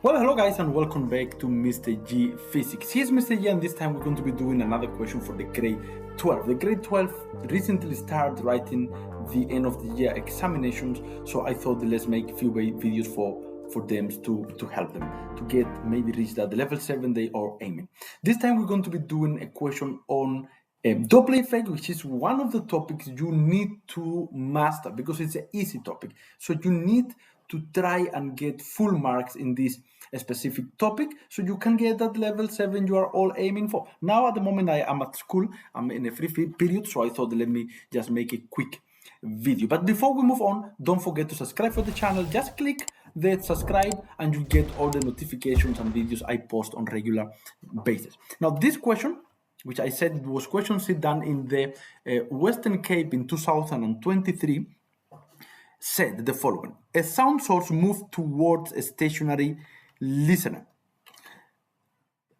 Well, hello guys and welcome back to Mr. G Physics. Here's Mr. G and this time we're going to be doing another question for the grade 12. The grade 12 recently started writing the end of the year examinations, so I thought let's make a few videos for them to help them to get maybe reach that level 7 they are aiming. This time we're going to be doing a question on Doppler effect, which is one of the topics you need to master because it's an easy topic. So you need to try and get full marks in this specific topic so you can get that level 7 you are all aiming for. Now at the moment I am at school, I'm in a free period, so I thought let me just make a quick video. But before we move on, don't forget to subscribe for the channel. Just click the subscribe and you get all the notifications and videos I post on regular basis. Now this question, which I said it was question done in the Western Cape in 2023, said the following: a sound source moved towards a stationary listener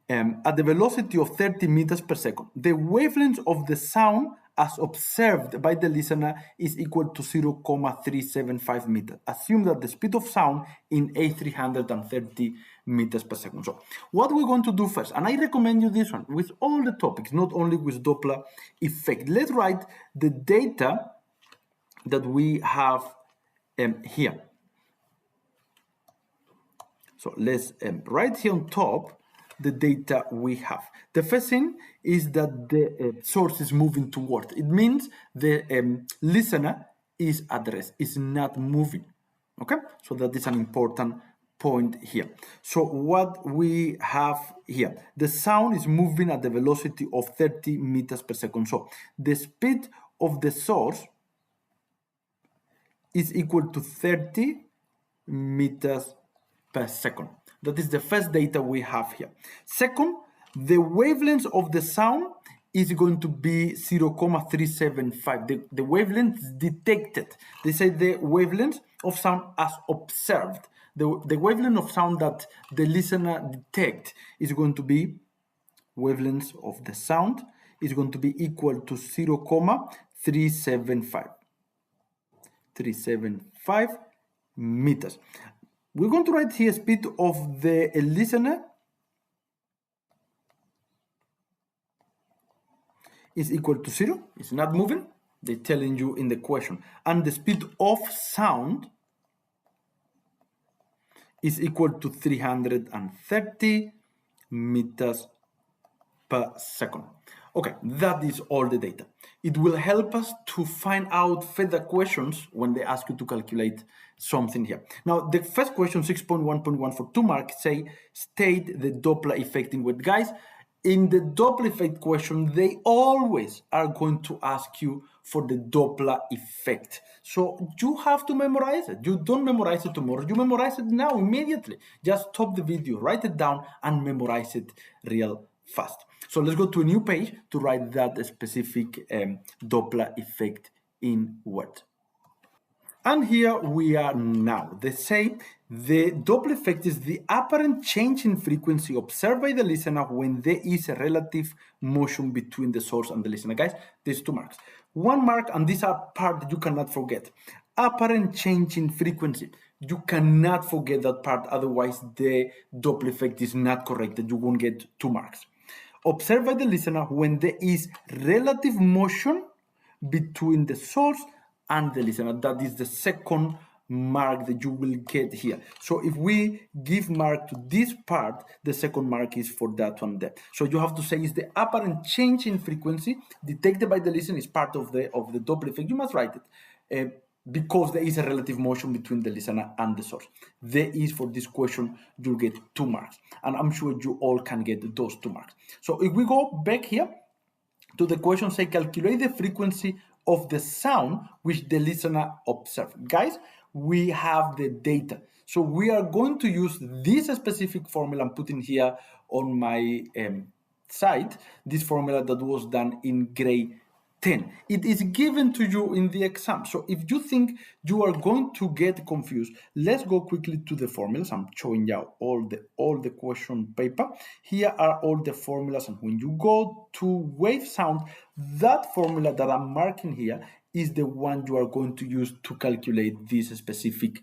at the velocity of 30 meters per second. The wavelength of the sound as observed by the listener is equal to 0.375 meters. Assume that the speed of sound in 330 meters per second. So what we're going to do first, and I recommend you this one with all the topics, not only with Doppler effect. Let's write the data that we have here. So let's write here on top the data we have. The first thing is that the source is moving toward. It means the listener is at rest, is not moving. Okay, so that is an important point here. So what we have here, the sound is moving at the velocity of 30 meters per second. So the speed of the source is equal to 30 meters per second. That is the first data we have here. Second, the wavelength of the sound is going to be 0.375. The wavelength detected. They say the wavelength of sound as observed. The wavelength of sound that the listener detect is going to be, wavelength of the sound is going to be equal to 0.375. 375 meters. We're going to write here speed of the listener is equal to 0. It's not moving. They're telling you in the question. And the speed of sound is equal to 330 meters per second. Okay, that is all the data. It will help us to find out further questions when they ask you to calculate something here. Now, the first question, 6.1.1 for 2 marks, say, state the Doppler effect in what? Guys, in the Doppler effect question, they always are going to ask you for the Doppler effect. So you have to memorize it. You don't memorize it tomorrow. You memorize it now, immediately. Just stop the video, write it down, and memorize it real fast. So let's go to a new page to write that specific Doppler effect in Word. And here we are now. They say the Doppler effect is the apparent change in frequency observed by the listener when there is a relative motion between the source and the listener. Guys, there's 2 marks. 1 mark, and these are part that you cannot forget. Apparent change in frequency. You cannot forget that part, otherwise the Doppler effect is not correct, and you won't get 2 marks. Observed by the listener when there is relative motion between the source and the listener. That is the second mark that you will get here. So if we give mark to this part, the second mark is for that one there. So you have to say is the apparent change in frequency detected by the listener is part of the Doppler effect. You must write it. Because there is a relative motion between the listener and the source. There is, for this question, you'll get 2 marks. And I'm sure you all can get those 2 marks. So if we go back here to the question, say, calculate the frequency of the sound which the listener observed. Guys, we have the data. So we are going to use this specific formula I'm putting here on my site, this formula that was done in grade 10. It is given to you in the exam. So if you think you are going to get confused, let's go quickly to the formulas. I'm showing you all the question paper. Here are all the formulas, and when you go to wave sound, that formula that I'm marking here is the one you are going to use to calculate this specific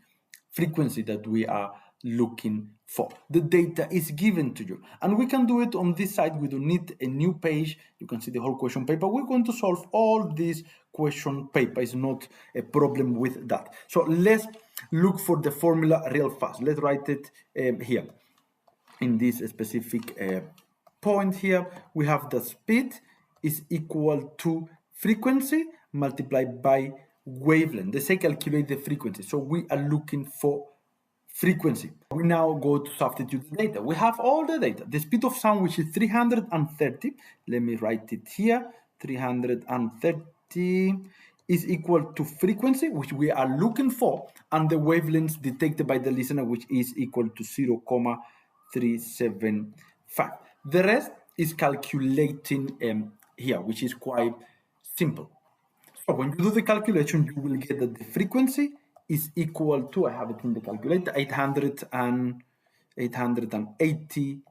frequency that we are looking for. The data is given to you, and we can do it on this side. We don't need a new page. You can see the whole question paper. We're going to solve all this question paper. It's not a problem with that. So let's look for the formula real fast. Let's write it here in this specific point here. We have the speed is equal to frequency multiplied by wavelength. They say calculate the frequency, so we are looking for frequency. We now go to substitute the data. We have all the data. The speed of sound, which is 330. Let me write it here. 330 is equal to frequency, which we are looking for, and the wavelengths detected by the listener, which is equal to 0,375. The rest is calculating here, which is quite simple. So when you do the calculation, you will get that the frequency is equal to, I have it in the calculator, 880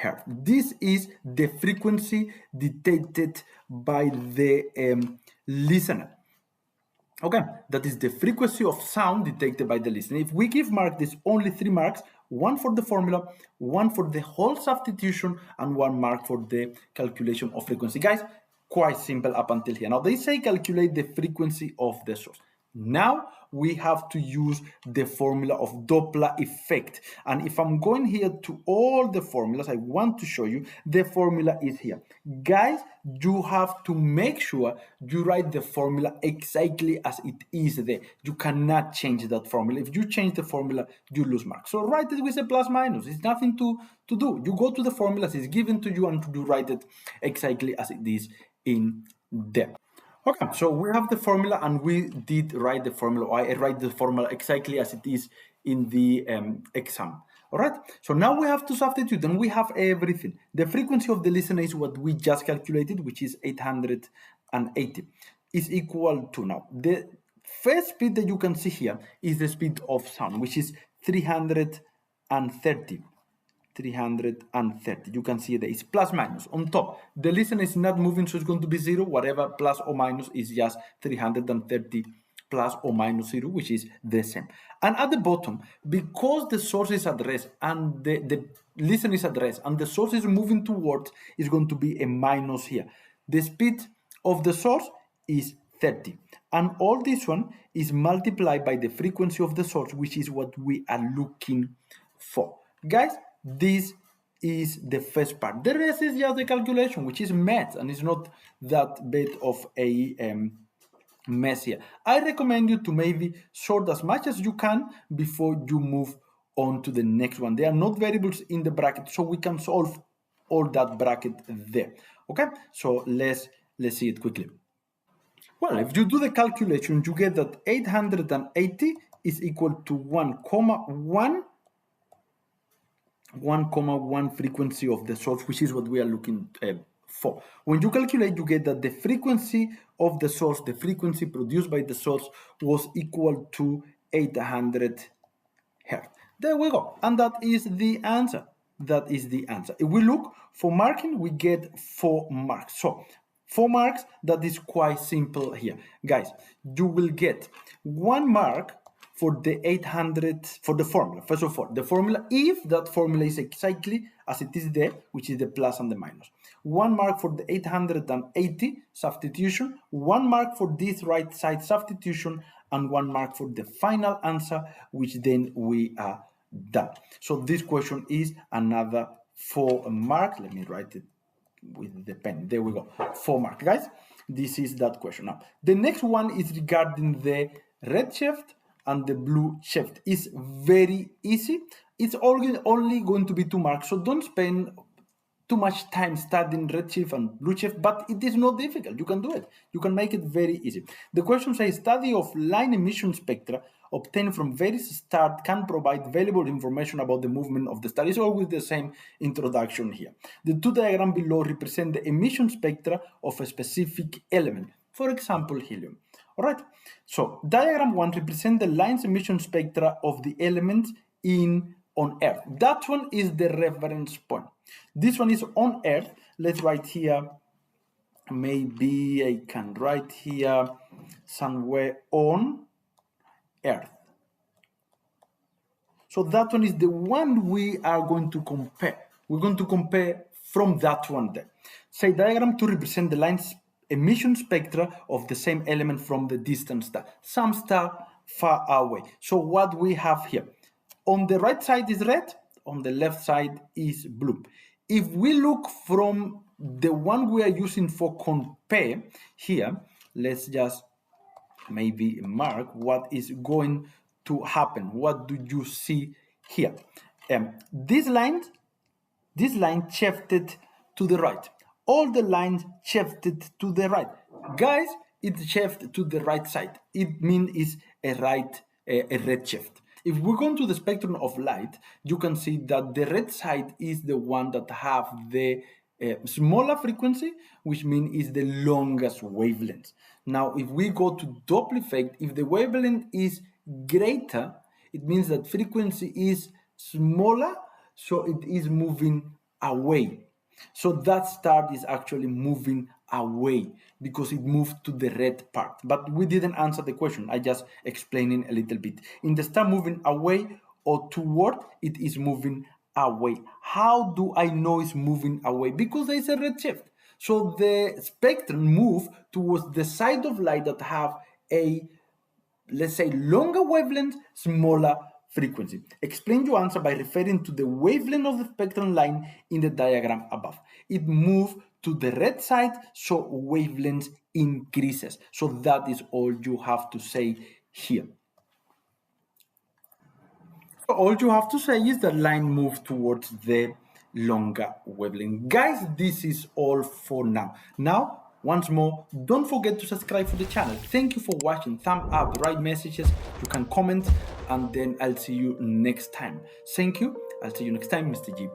hertz. This is the frequency detected by the listener. Okay, that is the frequency of sound detected by the listener. If we give mark this only 3 marks, one for the formula, one for the whole substitution, and 1 mark for the calculation of frequency. Guys, quite simple up until here. Now they say calculate the frequency of the source. Now we have to use the formula of Doppler effect. And if I'm going here to all the formulas, I want to show you the formula is here. Guys, you have to make sure you write the formula exactly as it is there. You cannot change that formula. If you change the formula, you lose marks. So write it with a plus minus. It's nothing to do. You go to the formulas, it's given to you, and you write it exactly as it is in there. Okay, so we have the formula, and we did write the formula. I write the formula exactly as it is in the exam. All right, so now we have to substitute, and we have everything. The frequency of the listener is what we just calculated, which is 880, is equal to, now, the first speed that you can see here is the speed of sound, which is 330. 330. You can see that it's plus minus on top. The listener is not moving, so it's going to be 0. Whatever plus or minus is just 330 plus or minus 0, which is the same. And at the bottom, because the source is at rest and the listener is at rest and the source is moving towards, is going to be a minus here. The speed of the source is 30. And all this one is multiplied by the frequency of the source, which is what we are looking for. Guys, this is the first part. The rest is just the calculation, which is math, and it's not that bit of a mess here. I recommend you to maybe sort as much as you can before you move on to the next one. There are not variables in the bracket, so we can solve all that bracket there. Okay, so let's see it quickly. Well, if you do the calculation, you get that 880 is equal to 1,1 frequency of the source, which is what we are looking for. When you calculate, you get that the frequency of the source, the frequency produced by the source, was equal to 800 hertz. There we go. And that is the answer. That is the answer. If we look for marking, we get 4 marks. So 4 marks, that is quite simple here. Guys, you will get 1 mark for the 800, for the formula. First of all, the formula, if that formula is exactly as it is there, which is the plus and the minus. 1 mark for the 880 substitution, 1 mark for this right side substitution, and 1 mark for the final answer, which then we are done. So this question is another 4 marks. Let me write it with the pen. There we go. 4 marks, guys. This is that question. Now, the next one is regarding the red shift and the blue shift. Is very easy. It's only going to be 2 marks, so don't spend too much time studying red shift and blue shift, but it is not difficult. You can do it. You can make it very easy. The question says study of line emission spectra obtained from various stars can provide valuable information about the movement of the star. It's always the same introduction here. The 2 diagrams below represent the emission spectra of a specific element, for example, helium. All right, so diagram 1 represents the lines emission spectra of the elements on Earth. That one is the reference point. This one is on Earth. Let's write here, maybe I can write here somewhere on Earth. So that one is the one we are going to compare. We're going to compare from that one there. Say diagram to represent the lines emission spectra of the same element from the distant star, some star far away. So what we have here, on the right side is red, on the left side is blue. If we look from the one we are using for compare here, let's just maybe mark what is going to happen. What do you see here? This line shifted to the right. All the lines shifted to the right. Guys, it shifted to the right side. It means it's a red shift. If we go to the spectrum of light, you can see that the red side is the one that have the smaller frequency, which means is the longest wavelength. Now, if we go to Doppler effect, if the wavelength is greater, it means that frequency is smaller, so it is moving away. So that star is actually moving away because it moved to the red part. But we didn't answer the question. I just explaining a little bit. In the star moving away or toward, it is moving away. How do I know it's moving away? Because there is a red shift. So the spectrum move towards the side of light that have a, let's say, longer wavelength, smaller frequency. Explain your answer by referring to the wavelength of the spectrum line in the diagram above. It moves to the red side, so wavelength increases. So that is all you have to say here. So all you have to say is the line moves towards the longer wavelength. Guys, this is all for now. Now, once more, don't forget to subscribe for the channel. Thank you for watching. Thumb up, write messages, you can comment, and then I'll see you next time. Thank you. I'll see you next time, Mr. G.